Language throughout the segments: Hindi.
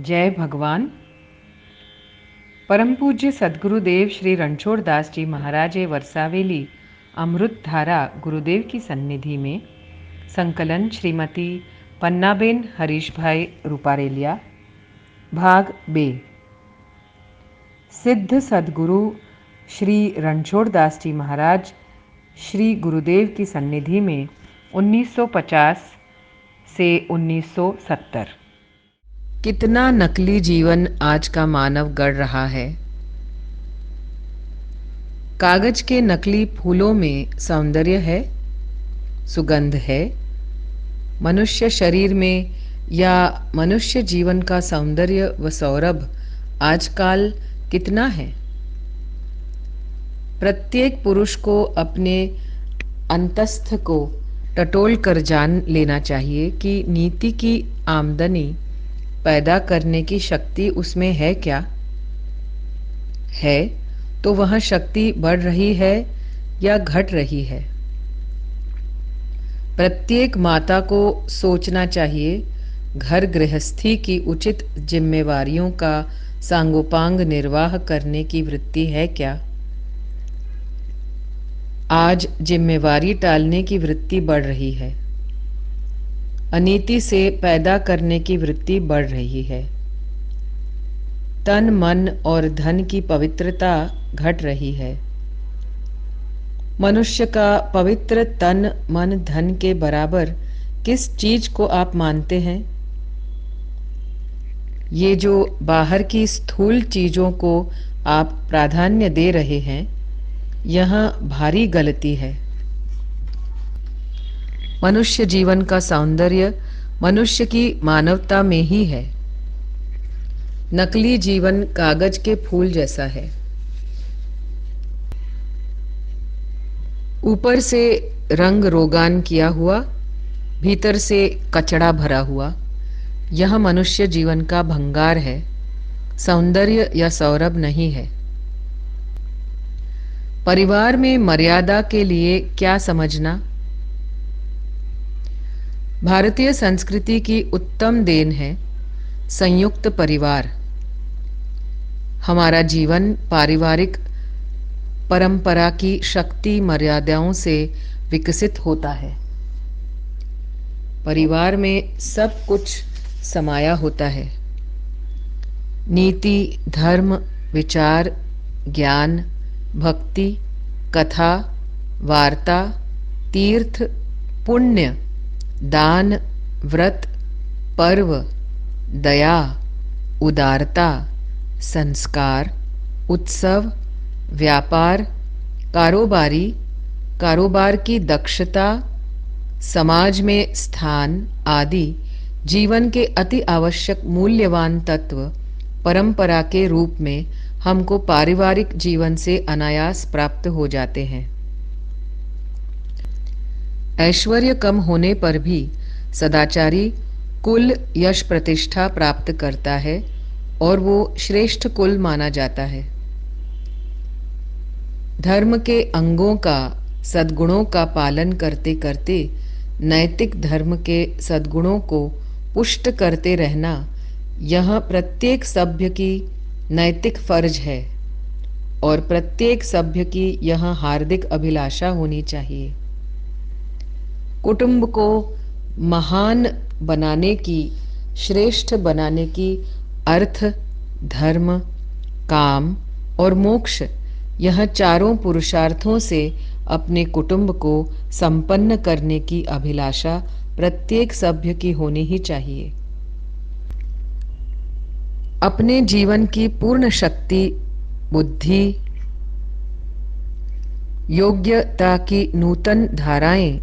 जय भगवान। परम पूज्य सद्गुरुदेव श्री रणछोड़ दास जी महाराज वर्सावेली अमृत धारा गुरुदेव की सन्निधि में संकलन श्रीमती पन्नाबेन हरीश भाई रूपारेलिया भाग बे। सिद्ध सद्गुरु श्री रणछोड़ दास जी महाराज श्री गुरुदेव की सन्निधि में 1950 से 1970। कितना नकली जीवन आज का मानव गढ़ रहा है। कागज के नकली फूलों में सौंदर्य है, सुगंध है। मनुष्य शरीर में या मनुष्य जीवन का सौंदर्य व सौरभ आजकल कितना है। प्रत्येक पुरुष को अपने अंतस्थ को टटोल कर जान लेना चाहिए कि नीति की आमदनी पैदा करने की शक्ति उसमें है क्या है, तो वह शक्ति बढ़ रही है या घट रही है। प्रत्येक माता को सोचना चाहिए घर गृहस्थी की उचित जिम्मेवारियों का सांगोपांग निर्वाह करने की वृत्ति है क्या। आज जिम्मेवारी टालने की वृत्ति बढ़ रही है, अनीति से पैदा करने की वृत्ति बढ़ रही है। तन मन और धन की पवित्रता घट रही है। मनुष्य का पवित्र तन मन धन के बराबर किस चीज को आप मानते हैं। ये जो बाहर की स्थूल चीजों को आप प्राधान्य दे रहे हैं, यह भारी गलती है। मनुष्य जीवन का सौंदर्य मनुष्य की मानवता में ही है। नकली जीवन कागज के फूल जैसा है, ऊपर से रंग रोगान किया हुआ, भीतर से कचड़ा भरा हुआ। यह मनुष्य जीवन का भंगार है, सौंदर्य या सौरभ नहीं है। परिवार में मर्यादा के लिए क्या समझना। भारतीय संस्कृति की उत्तम देन है संयुक्त परिवार। हमारा जीवन पारिवारिक परंपरा की शक्ति मर्यादाओं से विकसित होता है। परिवार में सब कुछ समाया होता है। नीति, धर्म, विचार, ज्ञान, भक्ति, कथा, वार्ता, तीर्थ, पुण्य, दान, व्रत, पर्व, दया, उदारता, संस्कार, उत्सव, व्यापार, कारोबार की दक्षता, समाज में स्थान आदि जीवन के अति आवश्यक मूल्यवान तत्व परंपरा के रूप में हमको पारिवारिक जीवन से अनायास प्राप्त हो जाते हैं। ऐश्वर्य कम होने पर भी सदाचारी कुल यश प्रतिष्ठा प्राप्त करता है और वो श्रेष्ठ कुल माना जाता है। धर्म के अंगों का सद्गुणों का पालन करते करते नैतिक धर्म के सद्गुणों को पुष्ट करते रहना, यह प्रत्येक सभ्य की नैतिक फर्ज है और प्रत्येक सभ्य की यह हार्दिक अभिलाषा होनी चाहिए। कुटुंब को महान बनाने की, श्रेष्ठ बनाने की अर्थ, धर्म, काम और मोक्ष, यह चारों पुरुषार्थों से अपने कुटुंब को संपन्न करने की अभिलाषा प्रत्येक सभ्य की होनी ही चाहिए। अपने जीवन की पूर्ण शक्ति, बुद्धि, योग्यता की नूतन धाराएं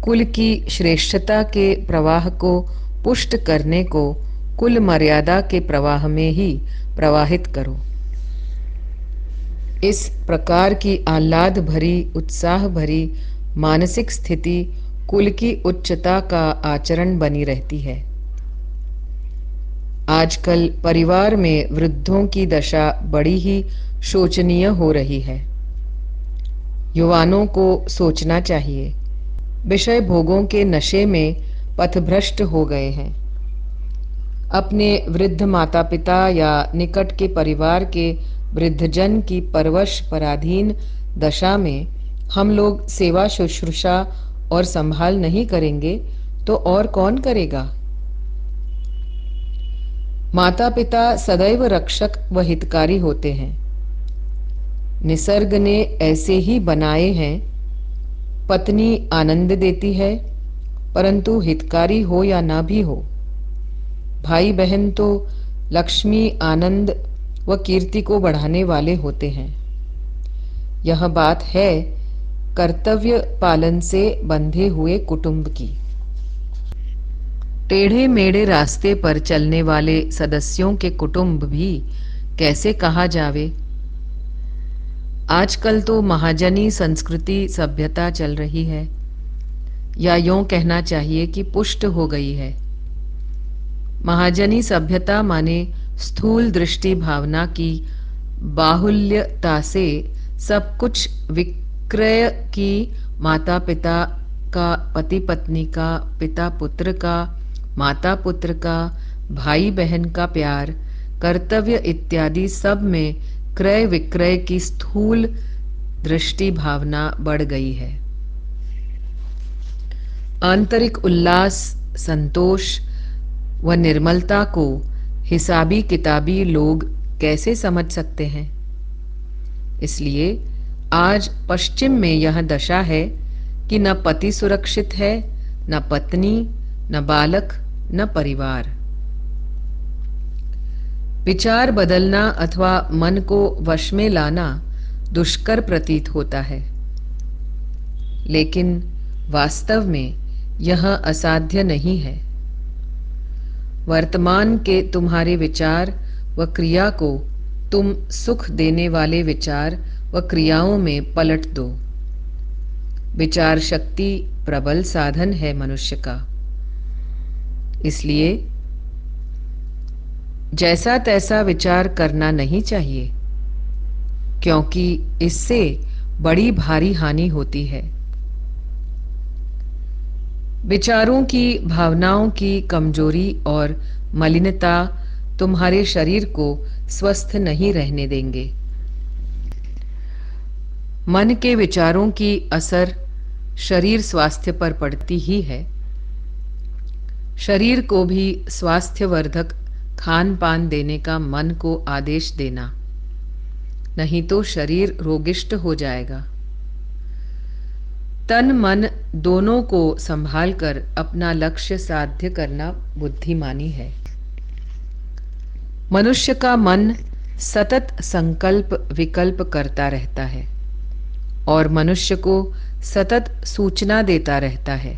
कुल की श्रेष्ठता के प्रवाह को पुष्ट करने को कुल मर्यादा के प्रवाह में ही प्रवाहित करो। इस प्रकार की आह्लाद भरी, उत्साह भरी मानसिक स्थिति कुल की उच्चता का आचरण बनी रहती है। आजकल परिवार में वृद्धों की दशा बड़ी ही शोचनीय हो रही है। युवानों को सोचना चाहिए, विषय भोगों के नशे में पथभ्रष्ट हो गए हैं। अपने वृद्ध माता पिता या निकट के परिवार के वृद्धजन की परवश पराधीन दशा में हम लोग सेवा शुश्रूषा और संभाल नहीं करेंगे तो और कौन करेगा। माता पिता सदैव रक्षक व हितकारी होते हैं। निसर्ग ने ऐसे ही बनाए हैं। पत्नी आनंद देती है, परंतु हितकारी हो या ना भी हो। भाई बहन तो लक्ष्मी आनंद व कीर्ति को बढ़ाने वाले होते हैं। यह बात है कर्तव्य पालन से बंधे हुए कुटुंब की। टेढ़े मेढ़े रास्ते पर चलने वाले सदस्यों के कुटुंब भी कैसे कहा जावे। आजकल तो महाजनी संस्कृति सभ्यता चल रही है, या यूं कहना चाहिए कि पुष्ट हो गई है। महाजनी सभ्यता माने स्थूल दृष्टि भावना की बाहुल्यता से सब कुछ विक्रय की, माता पिता का, पति पत्नी का, पिता पुत्र का, माता पुत्र का, भाई बहन का प्यार, कर्तव्य इत्यादि सब में क्रय विक्रय की स्थूल दृष्टि भावना बढ़ गई है। आंतरिक उल्लास, संतोष व निर्मलता को हिसाबी किताबी लोग कैसे समझ सकते हैं। इसलिए आज पश्चिम में यह दशा है कि न पति सुरक्षित है, न पत्नी, न बालक, न परिवार। विचार बदलना अथवा मन को वश में लाना दुष्कर प्रतीत होता है, लेकिन वास्तव में यह असाध्य नहीं है। वर्तमान के तुम्हारे विचार व क्रिया को तुम सुख देने वाले विचार व क्रियाओं में पलट दो। विचार शक्ति प्रबल साधन है मनुष्य का। इसलिए जैसा तैसा विचार करना नहीं चाहिए, क्योंकि इससे बड़ी भारी हानि होती है। विचारों की, भावनाओं की कमजोरी और मलिनता तुम्हारे शरीर को स्वस्थ नहीं रहने देंगे। मन के विचारों की असर शरीर स्वास्थ्य पर पड़ती ही है। शरीर को भी स्वास्थ्यवर्धक खान पान देने का मन को आदेश देना, नहीं तो शरीर रोगिष्ट हो जाएगा। तन मन दोनों को संभालकर अपना लक्ष्य साध्य करना बुद्धिमानी है। मनुष्य का मन सतत संकल्प विकल्प करता रहता है और मनुष्य को सतत सूचना देता रहता है।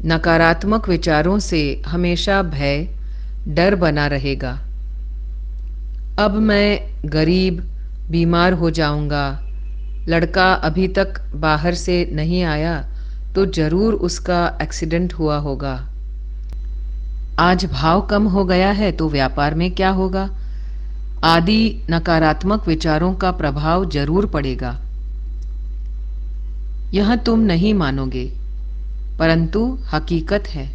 नकारात्मक विचारों से हमेशा भय, डर बना रहेगा। अब मैं गरीब, बीमार हो जाऊंगा, लड़का अभी तक बाहर से नहीं आया तो जरूर उसका एक्सीडेंट हुआ होगा। आज भाव कम हो गया है तो व्यापार में क्या होगा, आदि नकारात्मक विचारों का प्रभाव जरूर पड़ेगा। यह तुम नहीं मानोगे, परंतु हकीकत है।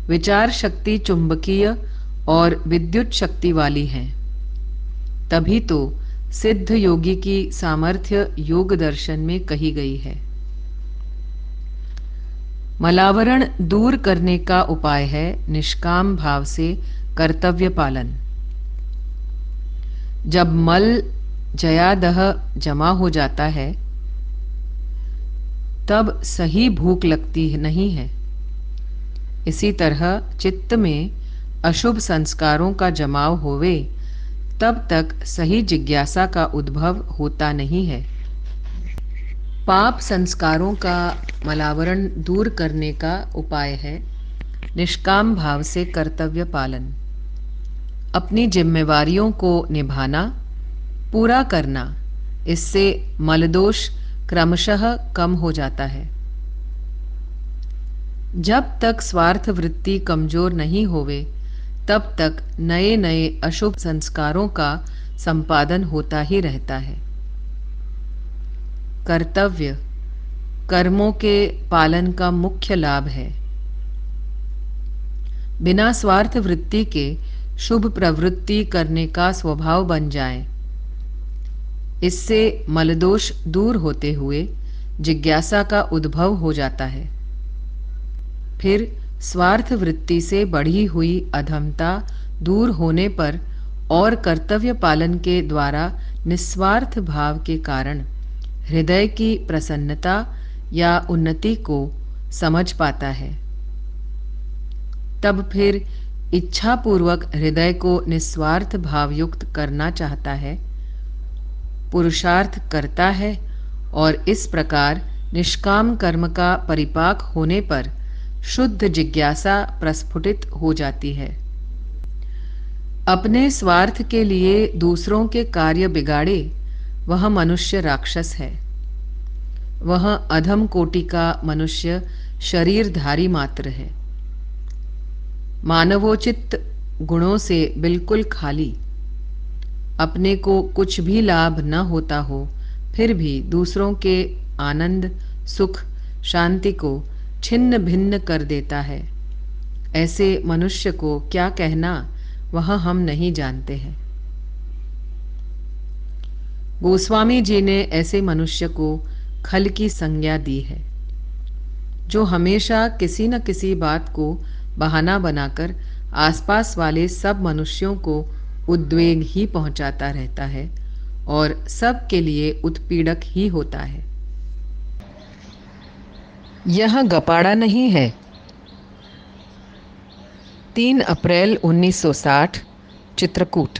विचार शक्ति चुंबकीय और विद्युत शक्ति वाली है। तभी तो सिद्ध योगी की सामर्थ्य योग दर्शन में कही गई है। मलावरण दूर करने का उपाय है निष्काम भाव से कर्तव्य पालन। जब मल जयादह जमा हो जाता है तब सही भूख लगती नहीं है। इसी तरह चित्त में अशुभ संस्कारों का जमाव होवे तब तक सही जिज्ञासा का उद्भव होता नहीं है। पाप संस्कारों का मलावरण दूर करने का उपाय है निष्काम भाव से कर्तव्य पालन। अपनी जिम्मेवारियों को निभाना, पूरा करना, इससे मलदोष क्रमशः कम हो जाता है। जब तक स्वार्थ वृत्ति कमजोर नहीं होवे तब तक नए नए अशुभ संस्कारों का संपादन होता ही रहता है। कर्तव्य कर्मों के पालन का मुख्य लाभ है। बिना स्वार्थ वृत्ति के शुभ प्रवृत्ति करने का स्वभाव बन जाए। इससे मलदोष दूर होते हुए जिज्ञासा का उद्भव हो जाता है। फिर स्वार्थ वृत्ति से बढ़ी हुई अधमता दूर होने पर और कर्तव्य पालन के द्वारा निस्वार्थ भाव के कारण हृदय की प्रसन्नता या उन्नति को समझ पाता है। तब फिर इच्छापूर्वक हृदय को निस्वार्थ भाव युक्त करना चाहता है, पुरुषार्थ करता है और इस प्रकार निष्काम कर्म का परिपाक होने पर शुद्ध जिज्ञासा प्रस्फुटित हो जाती है। अपने स्वार्थ के लिए दूसरों के कार्य बिगाड़े वह मनुष्य राक्षस है। वह अधम कोटि का मनुष्य शरीरधारी मात्र है, मानवोचित गुणों से बिल्कुल खाली। अपने को कुछ भी लाभ न होता हो फिर भी दूसरों के आनंद, सुख, शांति को छिन्न भिन्न कर देता है। ऐसे मनुष्य को क्या कहना वह हम नहीं जानते हैं। गोस्वामी जी ने ऐसे मनुष्य को खल की संज्ञा दी है, जो हमेशा किसी न किसी बात को बहाना बनाकर आसपास वाले सब मनुष्यों को उद्वेग ही पहुंचाता रहता है और सब के लिए उत्पीड़क ही होता है। यह गपाड़ा नहीं है। 3 अप्रैल 1960 चित्रकूट।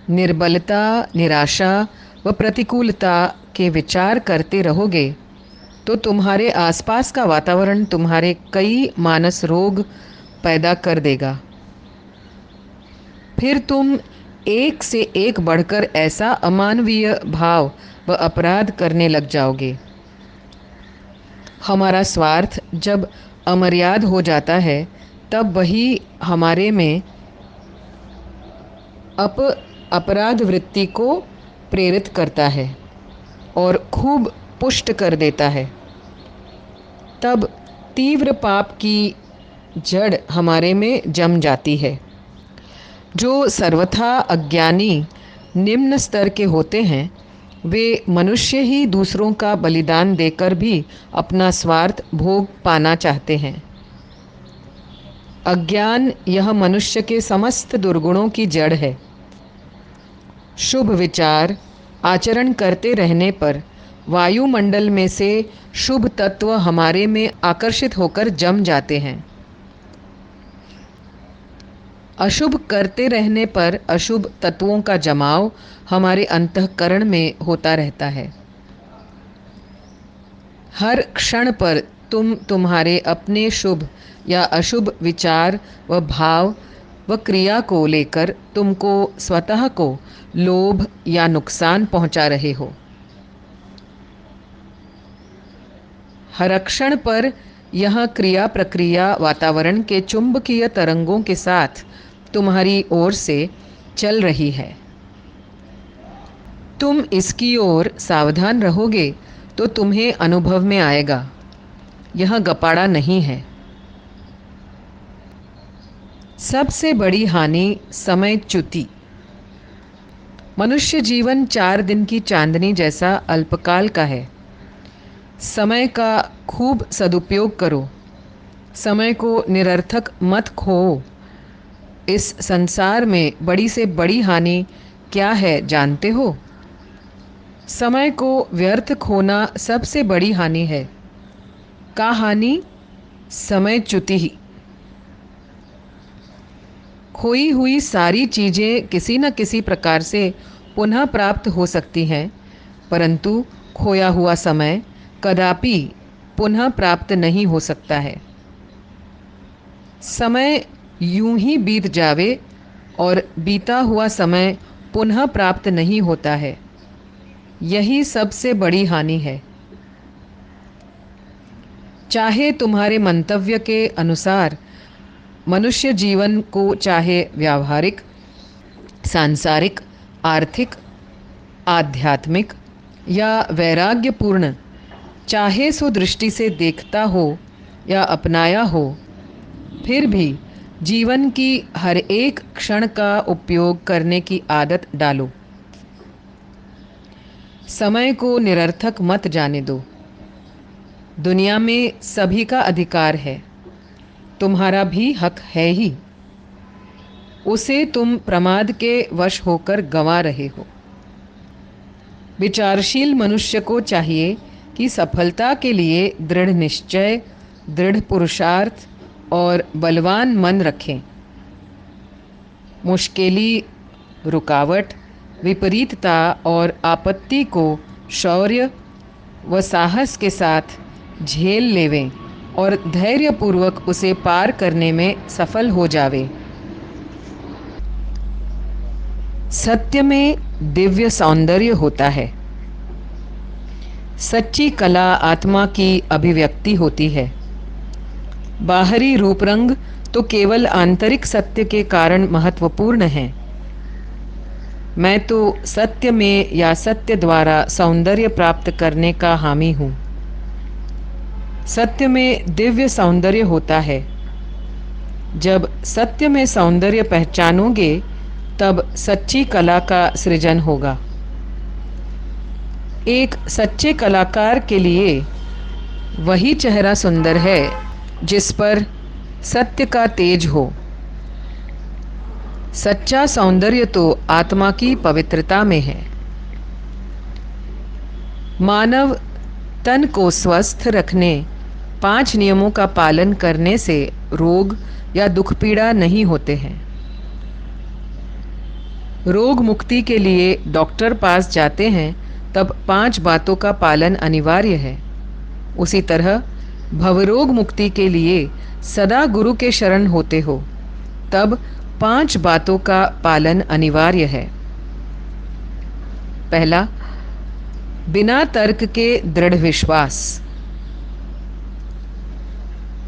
निर्बलता, निराशा व प्रतिकूलता के विचार करते रहोगे तो तुम्हारे आसपास का वातावरण तुम्हारे कई मानस रोग पैदा कर देगा। फिर तुम एक से एक बढ़कर ऐसा अमानवीय भाव व अपराध करने लग जाओगे। हमारा स्वार्थ जब अमर्याद हो जाता है तब वही हमारे में अपराध वृत्ति को प्रेरित करता है और खूब पुष्ट कर देता है। तब तीव्र पाप की जड़ हमारे में जम जाती है। जो सर्वथा अज्ञानी निम्न स्तर के होते हैं वे मनुष्य ही दूसरों का बलिदान देकर भी अपना स्वार्थ भोग पाना चाहते हैं। अज्ञान यह मनुष्य के समस्त दुर्गुणों की जड़ है। शुभ विचार आचरण करते रहने पर वायुमंडल में से शुभ तत्व हमारे में आकर्षित होकर जम जाते हैं। अशुभ करते रहने पर अशुभ तत्वों का जमाव हमारे अंतःकरण में होता रहता है। हर क्षण पर तुम्हारे अपने शुभ या अशुभ विचार व भाव व क्रिया को लेकर तुमको स्वतः को लोभ या नुकसान पहुंचा रहे हो। हर क्षण पर यह क्रिया प्रक्रिया वातावरण के चुंबकीय तरंगों के साथ तुम्हारी ओर से चल रही है। तुम इसकी ओर सावधान रहोगे तो तुम्हें अनुभव में आएगा। यह गपाड़ा नहीं है। सबसे बड़ी हानि समयच्युति। मनुष्य जीवन 4 दिन की चांदनी जैसा अल्पकाल का है। समय का खूब सदुपयोग करो। समय को निरर्थक मत खोओ। इस संसार में बड़ी से बड़ी हानि क्या है जानते हो? समय को व्यर्थ खोना सबसे बड़ी हानि है। का हानि? समयच्युति ही। खोई हुई सारी चीज़ें किसी न किसी प्रकार से पुनः प्राप्त हो सकती हैं, परंतु खोया हुआ समय कदापि पुनः प्राप्त नहीं हो सकता है। समय यूं ही बीत जावे और बीता हुआ समय पुनः प्राप्त नहीं होता है। यही सबसे बड़ी हानि है। चाहे तुम्हारे मंतव्य के अनुसार मनुष्य जीवन को चाहे व्यावहारिक, सांसारिक, आर्थिक, आध्यात्मिक या वैराग्यपूर्ण चाहे सो दृष्टि से देखता हो या अपनाया हो, फिर भी जीवन की हर एक क्षण का उपयोग करने की आदत डालो। समय को निरर्थक मत जाने दो। दुनिया में सभी का अधिकार है, तुम्हारा भी हक है ही। उसे तुम प्रमाद के वश होकर गंवा रहे हो। विचारशील मनुष्य को चाहिए कि सफलता के लिए दृढ़ निश्चय, दृढ़ पुरुषार्थ और बलवान मन रखें। मुश्किली, रुकावट, विपरीतता और आपत्ति को शौर्य व साहस के साथ झेल लेवें और धैर्यपूर्वक उसे पार करने में सफल हो जावे। सत्य में दिव्य सौंदर्य होता है। सच्ची कला आत्मा की अभिव्यक्ति होती है। बाहरी रूप रंग तो केवल आंतरिक सत्य के कारण महत्वपूर्ण है। मैं तो सत्य में या सत्य द्वारा सौंदर्य प्राप्त करने का हामी हूँ। सत्य में दिव्य सौंदर्य होता है। जब सत्य में सौंदर्य पहचानोगे तब सच्ची कला का सृजन होगा। एक सच्चे कलाकार के लिए वही चेहरा सुंदर है जिस पर सत्य का तेज हो। सच्चा सौंदर्य तो आत्मा की पवित्रता में है। मानव तन को स्वस्थ रखने 5 नियमों का पालन करने से रोग या दुख पीड़ा नहीं होते हैं। रोग मुक्ति के लिए डॉक्टर पास जाते हैं तब 5 बातों का पालन अनिवार्य है। उसी तरह भवरोग मुक्ति के लिए सदा गुरु के शरण होते हो तब 5 बातों का पालन अनिवार्य है। पहला, बिना तर्क के दृढ़ विश्वास।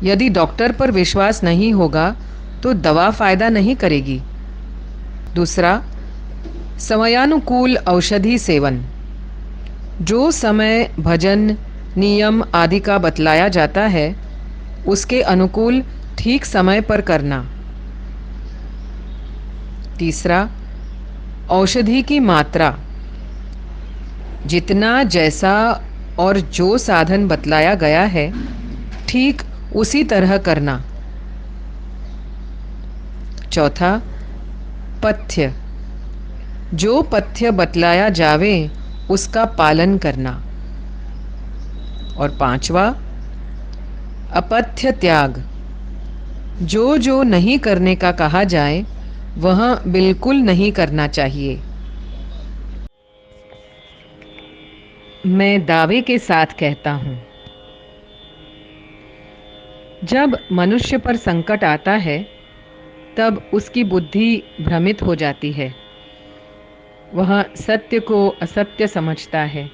यदि डॉक्टर पर विश्वास नहीं होगा तो दवा फायदा नहीं करेगी। दूसरा, समयानुकूल औषधि सेवन। जो समय भजन नियम आदि का बतलाया जाता है उसके अनुकूल ठीक समय पर करना। तीसरा, औषधि की मात्रा। जितना जैसा और जो साधन बतलाया गया है ठीक उसी तरह करना। चौथा, पथ्य। जो पथ्य बतलाया जावे उसका पालन करना। और पांचवा, अपथ्य त्याग। जो जो नहीं करने का कहा जाए वह बिल्कुल नहीं करना चाहिए। मैं दावे के साथ कहता हूँ, जब मनुष्य पर संकट आता है तब उसकी बुद्धि भ्रमित हो जाती है। वह सत्य को असत्य समझता है।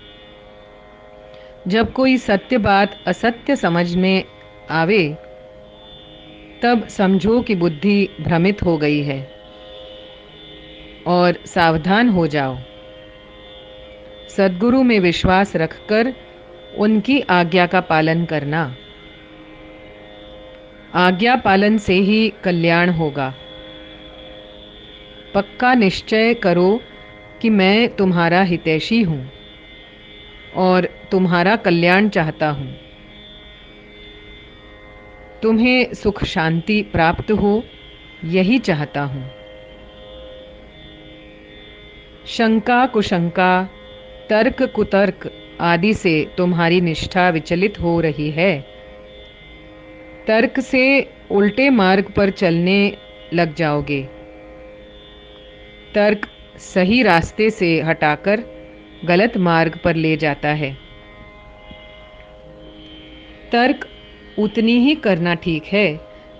जब कोई सत्य बात असत्य समझ में आवे तब समझो कि बुद्धि भ्रमित हो गई है और सावधान हो जाओ। सद्गुरु में विश्वास रखकर उनकी आज्ञा का पालन करना। आज्ञा पालन से ही कल्याण होगा। पक्का निश्चय करो कि मैं तुम्हारा हितैषी हूँ और तुम्हारा कल्याण चाहता हूँ। तुम्हें सुख शांति प्राप्त हो यही चाहता हूँ। शंका कुशंका, तर्क कुतर्क आदि से तुम्हारी निष्ठा विचलित हो रही है। तर्क से उल्टे मार्ग पर चलने लग जाओगे। तर्क सही रास्ते से हटाकर गलत मार्ग पर ले जाता है। तर्क उतनी ही करना ठीक है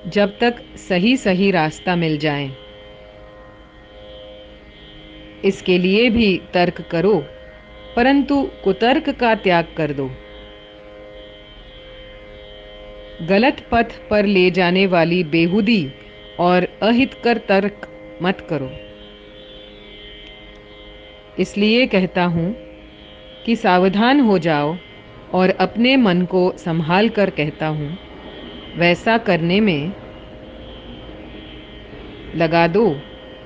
जब तक सही सही रास्ता मिल जाए। इसके लिए भी तर्क करो, परंतु कुतर्क का त्याग कर दो। गलत पथ पर ले जाने वाली बेहुदी और अहितकर तर्क मत करो। इसलिए कहता हूँ कि सावधान हो जाओ और अपने मन को संभाल कर कहता हूँ, वैसा करने में लगा दो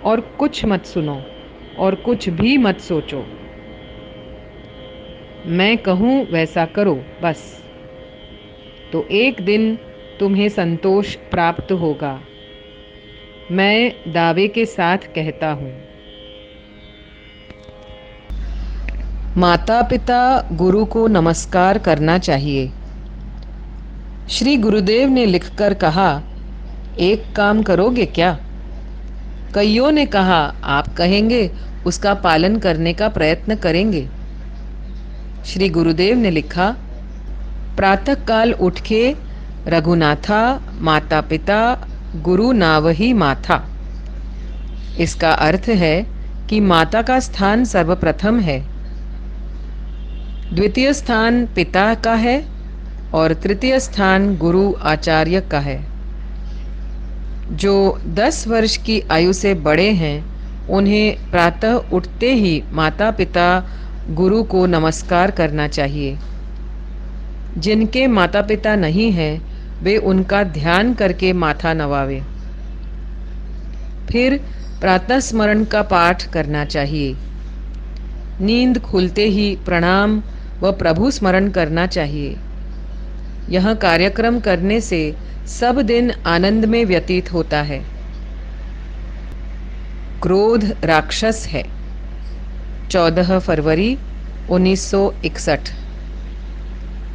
और कुछ मत सुनो और कुछ भी मत सोचो। मैं कहूँ वैसा करो बस, तो एक दिन तुम्हें संतोष प्राप्त होगा। मैं दावे के साथ कहता हूँ। माता पिता गुरु को नमस्कार करना चाहिए। श्री गुरुदेव ने लिखकर कहा, एक काम करोगे क्या? कईयों ने कहा, आप कहेंगे उसका पालन करने का प्रयत्न करेंगे। श्री गुरुदेव ने लिखा, प्रातःकाल उठ के रघुनाथा माता पिता गुरु नावही माथा। इसका अर्थ है कि माता का स्थान सर्वप्रथम है, द्वितीय स्थान पिता का है और तृतीय स्थान गुरु आचार्य का है। जो 10 वर्ष की आयु से बड़े हैं उन्हें प्रातः उठते ही माता पिता गुरु को नमस्कार करना चाहिए। जिनके माता पिता नहीं हैं वे उनका ध्यान करके माथा नवावे। फिर प्रातः स्मरण का पाठ करना चाहिए। नींद खुलते ही प्रणाम व प्रभु स्मरण करना चाहिए। यह कार्यक्रम करने से सब दिन आनंद में व्यतीत होता है। क्रोध राक्षस है। 14 फरवरी 1961।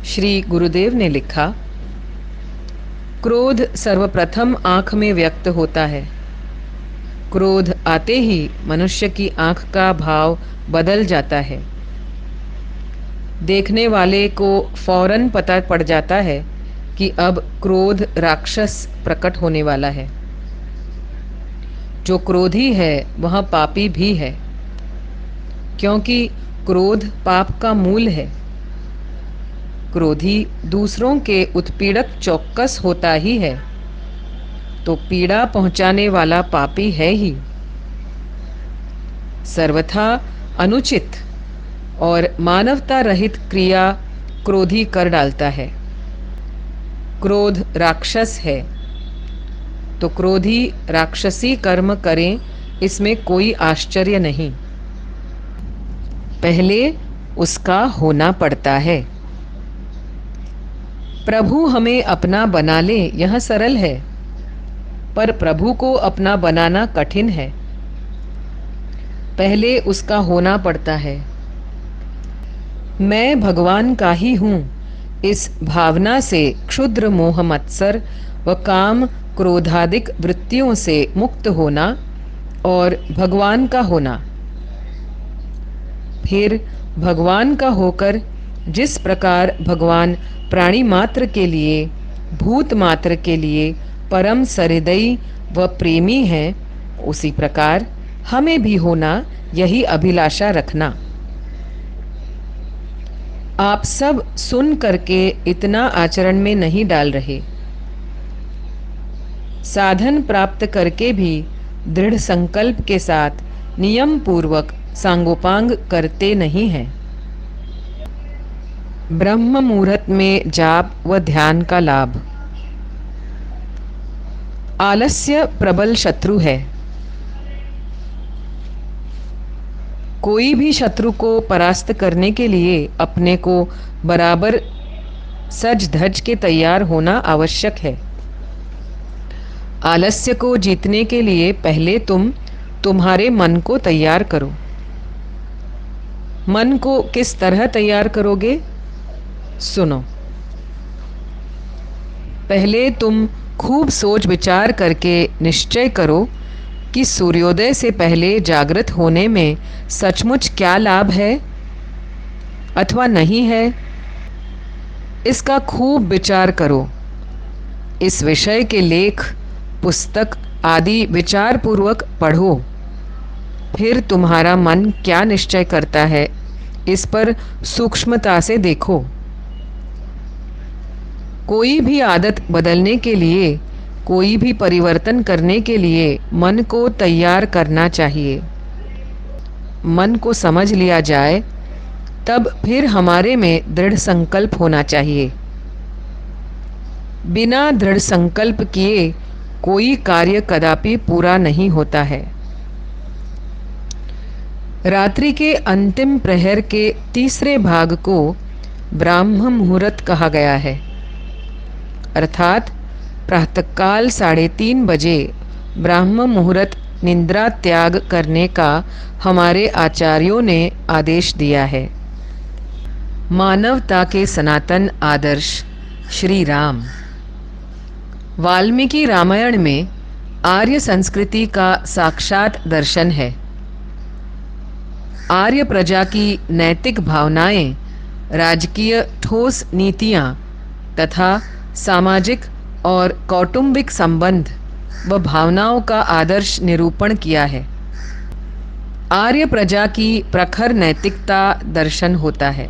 श्री गुरुदेव ने लिखा, क्रोध सर्वप्रथम आँख में व्यक्त होता है। क्रोध आते ही मनुष्य की आँख का भाव बदल जाता है। देखने वाले को फौरन पता पड़ जाता है कि अब क्रोध राक्षस प्रकट होने वाला है। जो क्रोधी है वह पापी भी है, क्योंकि क्रोध पाप का मूल है। क्रोधी दूसरों के उत्पीड़क चौकस होता ही है, तो पीड़ा पहुंचाने वाला पापी है ही। सर्वथा अनुचित और मानवता रहित क्रिया क्रोधी कर डालता है। क्रोध राक्षस है, तो क्रोधी राक्षसी कर्म करें, इसमें कोई आश्चर्य नहीं। पहले उसका होना पड़ता है। प्रभु हमें अपना बना ले, यह सरल है, पर प्रभु को अपना बनाना कठिन है। पहले उसका होना पड़ता है। मैं भगवान का ही हूँ, इस भावना से क्षुद्र मोह मत्सर व काम क्रोधादिक वृत्तियों से मुक्त होना और भगवान का होना। फिर भगवान का होकर जिस प्रकार भगवान प्राणी मात्र के लिए, भूत मात्र के लिए परम सहृदयी व प्रेमी है, उसी प्रकार हमें भी होना, यही अभिलाषा रखना। आप सब सुन करके इतना आचरण में नहीं डाल रहे। साधन प्राप्त करके भी दृढ़ संकल्प के साथ नियम पूर्वक सांगोपांग करते नहीं हैं। ब्रह्म मुहूर्त में जाप व ध्यान का लाभ। आलस्य प्रबल शत्रु है। कोई भी शत्रु को परास्त करने के लिए अपने को बराबर सज धज के तैयार होना आवश्यक है। आलस्य को जीतने के लिए पहले तुम तुम्हारे मन को तैयार करो। मन को किस तरह तैयार करोगे? सुनो। पहले तुम खूब सोच विचार करके निश्चय करो कि सूर्योदय से पहले जागृत होने में सचमुच क्या लाभ है अथवा नहीं है। इसका खूब विचार करो। इस विषय के लेख, पुस्तक आदि विचार पूर्वक पढ़ो। फिर तुम्हारा मन क्या निश्चय करता है, इस पर सूक्ष्मता से देखो। कोई भी आदत बदलने के लिए, कोई भी परिवर्तन करने के लिए मन को तैयार करना चाहिए। मन को समझ लिया जाए तब फिर हमारे में दृढ़ संकल्प होना चाहिए। बिना दृढ़ संकल्प किए कोई कार्य कदापि पूरा नहीं होता है। रात्रि के अंतिम प्रहर के तीसरे भाग को ब्राह्म मुहूर्त कहा गया है, अर्थात प्रातःकाल 3:30 बजे ब्राह्म मुहूर्त निद्रा त्याग करने का हमारे आचार्यों ने आदेश दिया है। मानवता के सनातन आदर्श श्री राम। वाल्मीकि रामायण में आर्य संस्कृति का साक्षात दर्शन है। आर्य प्रजा की नैतिक भावनाएं, राजकीय ठोस नीतियां तथा सामाजिक और कौटुंबिक संबंध व भावनाओं का आदर्श निरूपण किया है। आर्य प्रजा की प्रखर नैतिकता दर्शन होता है।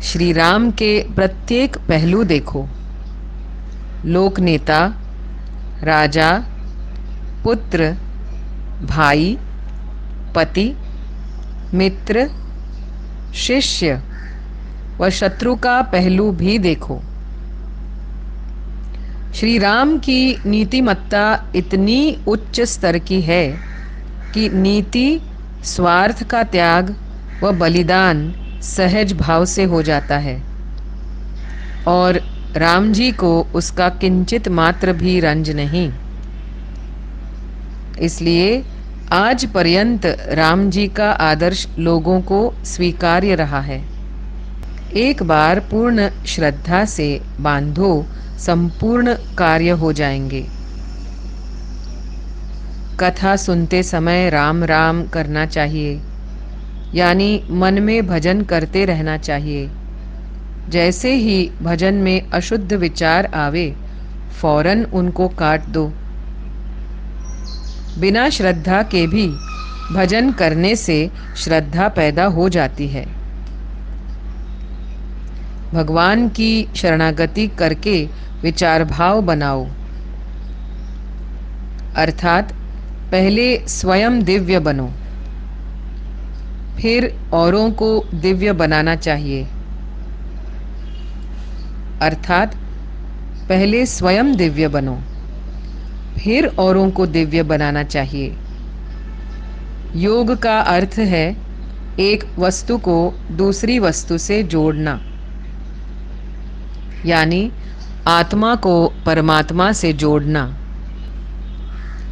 श्री राम के प्रत्येक पहलू देखो। लोकनेता, राजा, पुत्र, भाई, पति, मित्र, शिष्य व शत्रु का पहलू भी देखो। श्री राम की नीतिमत्ता इतनी उच्च स्तर की है कि नीति, स्वार्थ का त्याग व बलिदान सहज भाव से हो जाता है और राम जी को उसका किंचित मात्र भी रंज नहीं। इसलिए आज पर्यंत राम जी का आदर्श लोगों को स्वीकार्य रहा है। एक बार पूर्ण श्रद्धा से बांधो, संपूर्ण कार्य हो जाएंगे। कथा सुनते समय राम राम करना चाहिए, यानी मन में भजन करते रहना चाहिए। जैसे ही भजन में अशुद्ध विचार आवे, फौरन उनको काट दो। बिना श्रद्धा के भी भजन करने से श्रद्धा पैदा हो जाती है। भगवान की शरणागति करके विचार भाव बनाओ, अर्थात पहले स्वयं दिव्य बनो, फिर औरों को दिव्य बनाना चाहिए। अर्थात पहले स्वयं दिव्य बनो, फिर औरों को दिव्य बनाना चाहिए। योग का अर्थ है एक वस्तु को दूसरी वस्तु से जोड़ना, यानी आत्मा को परमात्मा से जोड़ना।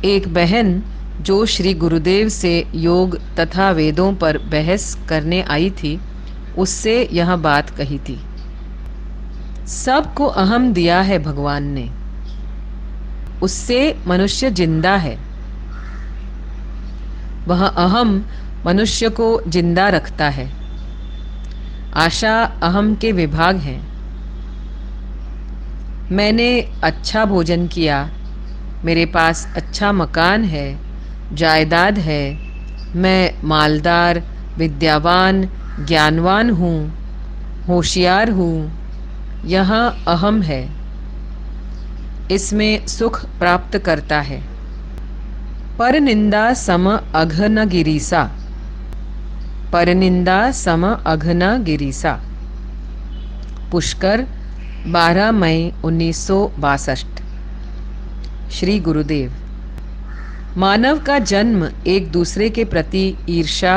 एक बहन जो श्री गुरुदेव से योग तथा वेदों पर बहस करने आई थी, उससे यह बात कही थी। सबको अहम दिया है भगवान ने, उससे मनुष्य जिंदा है। वह अहम मनुष्य को जिंदा रखता है। आशा अहम के विभाग हैं। मैंने अच्छा भोजन किया, मेरे पास अच्छा मकान है, जायदाद है, मैं मालदार, विद्यावान, ज्ञानवान हूँ, होशियार हूँ, यह अहम है। इसमें सुख प्राप्त करता है। पर निंदा सम अघन गिरीसा, परनिंदा सम अघन गिरीसा। पुष्कर 12 मई 1962। श्री गुरुदेव। मानव का जन्म एक दूसरे के प्रति ईर्ष्या,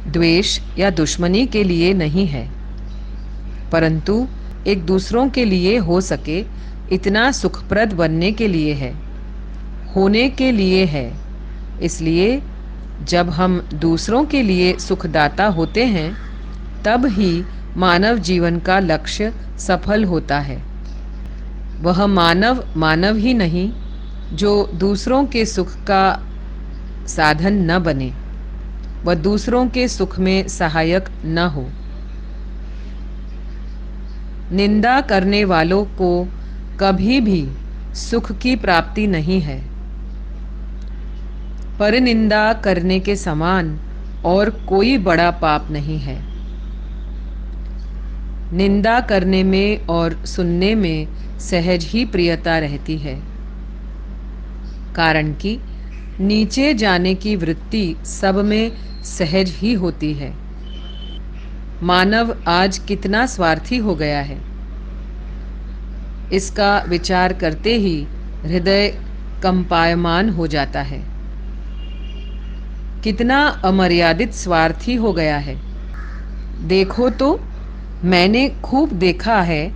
द्वेष या दुश्मनी के लिए नहीं है, परंतु एक दूसरों के लिए हो सके इतना सुखप्रद बनने के लिए है, होने के लिए है। इसलिए जब हम दूसरों के लिए सुखदाता होते हैं, तब ही मानव जीवन का लक्ष्य सफल होता है। वह मानव मानव ही नहीं जो दूसरों के सुख का साधन न बने, वह दूसरों के सुख में सहायक न हो। निंदा करने वालों को कभी भी सुख की प्राप्ति नहीं है। परनिंदा करने के समान और कोई बड़ा पाप नहीं है। निंदा करने में और सुनने में सहज ही प्रियता रहती है, कारण कि नीचे जाने की वृत्ति सब में सहज ही होती है। मानव आज कितना स्वार्थी हो गया है, इसका विचार करते ही हृदय कंपायमान हो जाता है। कितना अमर्यादित स्वार्थी हो गया है। देखो तो, मैंने खूब देखा है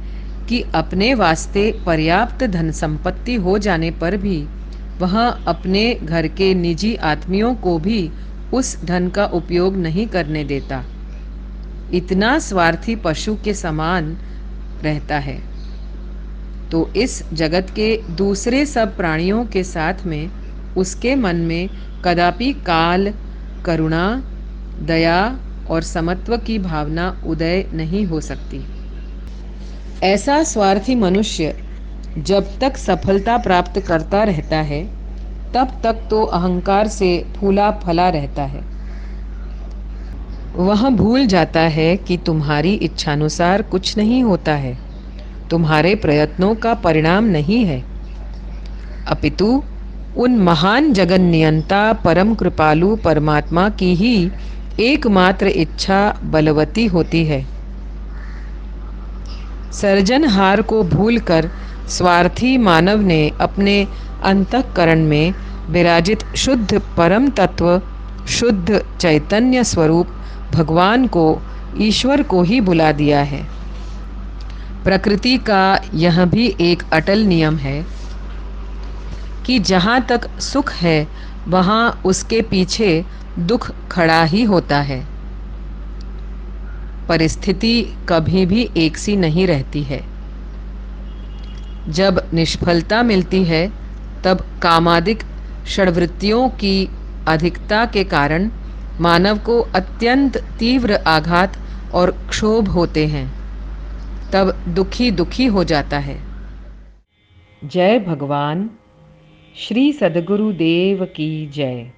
कि अपने वास्ते पर्याप्त धन संपत्ति हो जाने पर भी वह अपने घर के निजी आदमियों को भी उस धन का उपयोग नहीं करने देता। इतना स्वार्थी पशु के समान रहता है। तो इस जगत के दूसरे सब प्राणियों के साथ में उसके मन में कदापि काल, करुणा, दया और समत्व की भावना उदय नहीं हो सकती। ऐसा स्वार्थी मनुष्य जब तक सफलता प्राप्त करता रहता है, तब तक तो अहंकार से फूला फला रहता है। वह भूल जाता है कि तुम्हारी इच्छानुसार कुछ नहीं होता है, तुम्हारे प्रयत्नों का परिणाम नहीं है, अपितु उन महान जगन नियंता परम कृपालु परमात्मा की ही एकमात्र इच्छा बलवती होती है। सर्जनहार को भूलकर स्वार्थी मानव ने अपने अंतःकरण में विराजित शुद्ध परम तत्व, शुद्ध चैतन्य स्वरूप भगवान को, ईश्वर को ही बुला दिया है। प्रकृति का यह भी एक अटल नियम है कि जहाँ तक सुख है वहाँ उसके पीछे दुख खड़ा ही होता है। परिस्थिति कभी भी एक सी नहीं रहती है। जब निष्फलता मिलती है तब कामादिक षड्वृत्तियों की अधिकता के कारण मानव को अत्यंत तीव्र आघात और क्षोभ होते हैं। तब दुखी दुखी हो जाता है। जय भगवान। श्री सद्गुरु देव की जय।